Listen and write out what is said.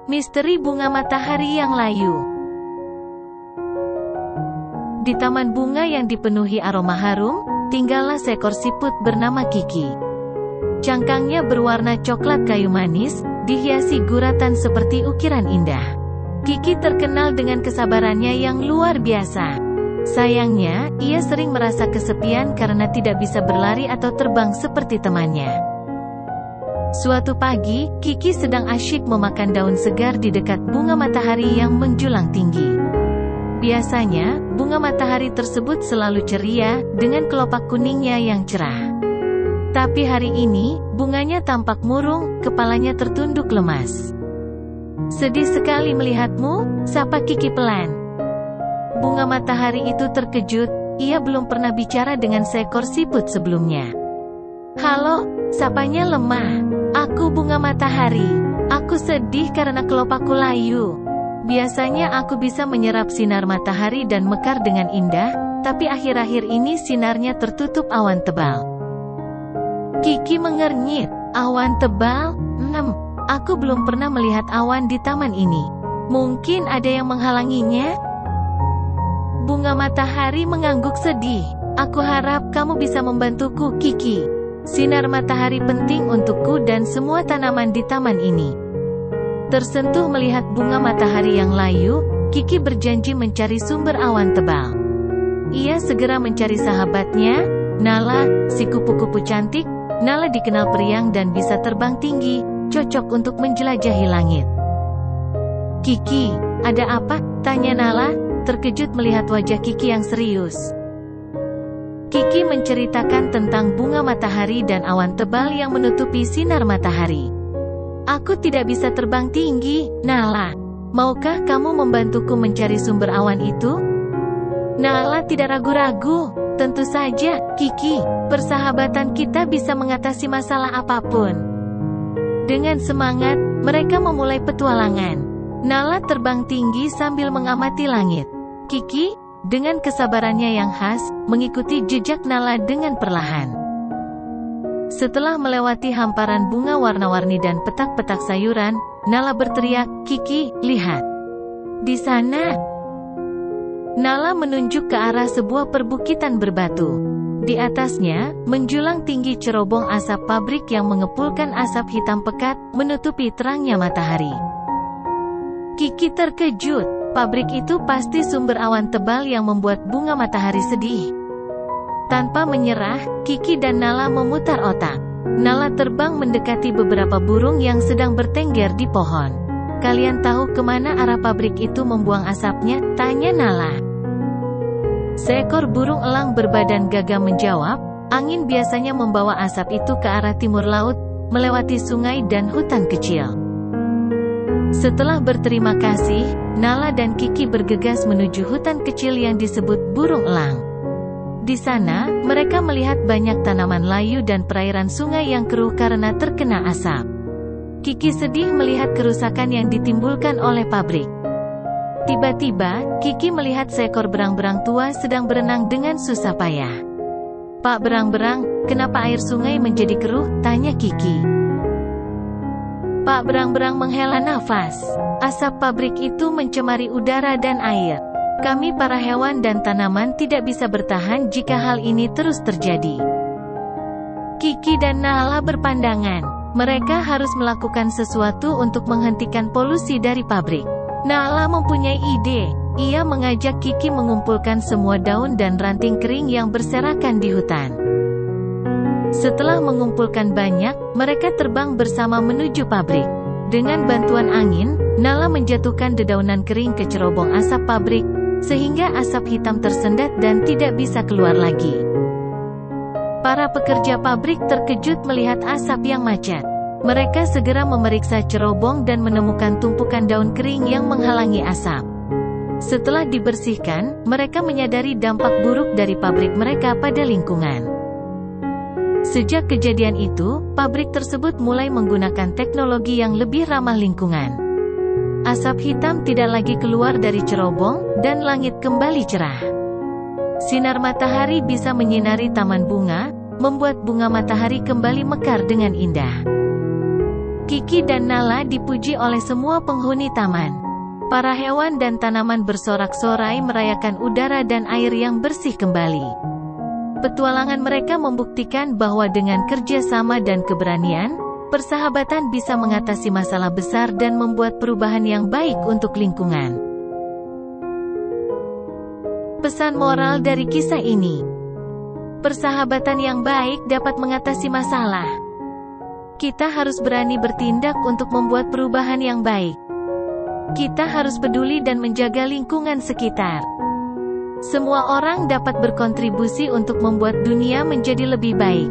Misteri bunga matahari yang layu. Di taman bunga yang dipenuhi aroma harum, tinggallah seekor siput bernama Kiki. Cangkangnya berwarna coklat kayu manis, dihiasi guratan seperti ukiran indah. Kiki terkenal dengan kesabarannya yang luar biasa. Sayangnya, ia sering merasa kesepian karena tidak bisa berlari atau terbang seperti temannya. Suatu pagi, Kiki sedang asyik memakan daun segar di dekat bunga matahari yang menjulang tinggi. Biasanya, bunga matahari tersebut selalu ceria, dengan kelopak kuningnya yang cerah. Tapi hari ini, bunganya tampak murung, kepalanya tertunduk lemas. "Sedih sekali melihatmu," sapa Kiki pelan. Bunga matahari itu terkejut, ia belum pernah bicara dengan seekor siput sebelumnya. "Halo," sapanya lemah. "Aku bunga matahari. Aku sedih karena kelopakku layu. Biasanya aku bisa menyerap sinar matahari dan mekar dengan indah, tapi akhir-akhir ini sinarnya tertutup awan tebal." Kiki mengernyit. "Awan tebal? Aku belum pernah melihat awan di taman ini. Mungkin ada yang menghalanginya?" Bunga matahari mengangguk sedih. "Aku harap kamu bisa membantuku, Kiki. Sinar matahari penting untukku dan semua tanaman di taman ini." Tersentuh melihat bunga matahari yang layu, Kiki berjanji mencari sumber awan tebal. Ia segera mencari sahabatnya, Nala, si kupu-kupu cantik. Nala dikenal periang dan bisa terbang tinggi, cocok untuk menjelajahi langit. "Kiki, ada apa?" tanya Nala, terkejut melihat wajah Kiki yang serius. Kiki menceritakan tentang bunga matahari dan awan tebal yang menutupi sinar matahari. "Aku tidak bisa terbang tinggi, Nala. Maukah kamu membantuku mencari sumber awan itu?" Nala tidak ragu-ragu. "Tentu saja, Kiki. Persahabatan kita bisa mengatasi masalah apapun." Dengan semangat, mereka memulai petualangan. Nala terbang tinggi sambil mengamati langit. Kiki, dengan kesabarannya yang khas, mengikuti jejak Nala dengan perlahan. Setelah melewati hamparan bunga warna-warni dan petak-petak sayuran, Nala berteriak, "Kiki, lihat! Di sana!" Nala menunjuk ke arah sebuah perbukitan berbatu. Di atasnya, menjulang tinggi cerobong asap pabrik yang mengepulkan asap hitam pekat, menutupi terangnya matahari. Kiki terkejut. Pabrik itu pasti sumber awan tebal yang membuat bunga matahari sedih. Tanpa menyerah, Kiki dan Nala memutar otak. Nala terbang mendekati beberapa burung yang sedang bertengger di pohon. "Kalian tahu kemana arah pabrik itu membuang asapnya?" tanya Nala. Seekor burung elang berbadan gagah menjawab, "Angin biasanya membawa asap itu ke arah timur laut, melewati sungai dan hutan kecil." Setelah berterima kasih, Nala dan Kiki bergegas menuju hutan kecil yang disebut burung elang. Di sana, mereka melihat banyak tanaman layu dan perairan sungai yang keruh karena terkena asap. Kiki sedih melihat kerusakan yang ditimbulkan oleh pabrik. Tiba-tiba, Kiki melihat seekor berang-berang tua sedang berenang dengan susah payah. "Pak berang-berang, kenapa air sungai menjadi keruh?" tanya Kiki. Pak berang-berang menghela nafas. "Asap pabrik itu mencemari udara dan air. Kami para hewan dan tanaman tidak bisa bertahan jika hal ini terus terjadi." Kiki dan Nala berpandangan. Mereka harus melakukan sesuatu untuk menghentikan polusi dari pabrik. Nala mempunyai ide. Ia mengajak Kiki mengumpulkan semua daun dan ranting kering yang berserakan di hutan. Setelah mengumpulkan banyak, mereka terbang bersama menuju pabrik. Dengan bantuan angin, Nala menjatuhkan dedaunan kering ke cerobong asap pabrik, sehingga asap hitam tersendat dan tidak bisa keluar lagi. Para pekerja pabrik terkejut melihat asap yang macet. Mereka segera memeriksa cerobong dan menemukan tumpukan daun kering yang menghalangi asap. Setelah dibersihkan, mereka menyadari dampak buruk dari pabrik mereka pada lingkungan. Sejak kejadian itu, pabrik tersebut mulai menggunakan teknologi yang lebih ramah lingkungan. Asap hitam tidak lagi keluar dari cerobong, dan langit kembali cerah. Sinar matahari bisa menyinari taman bunga, membuat bunga matahari kembali mekar dengan indah. Kiki dan Nala dipuji oleh semua penghuni taman. Para hewan dan tanaman bersorak-sorai merayakan udara dan air yang bersih kembali. Petualangan mereka membuktikan bahwa dengan kerja sama dan keberanian, persahabatan bisa mengatasi masalah besar dan membuat perubahan yang baik untuk lingkungan. Pesan moral dari kisah ini: persahabatan yang baik dapat mengatasi masalah. Kita harus berani bertindak untuk membuat perubahan yang baik. Kita harus peduli dan menjaga lingkungan sekitar. Semua orang dapat berkontribusi untuk membuat dunia menjadi lebih baik.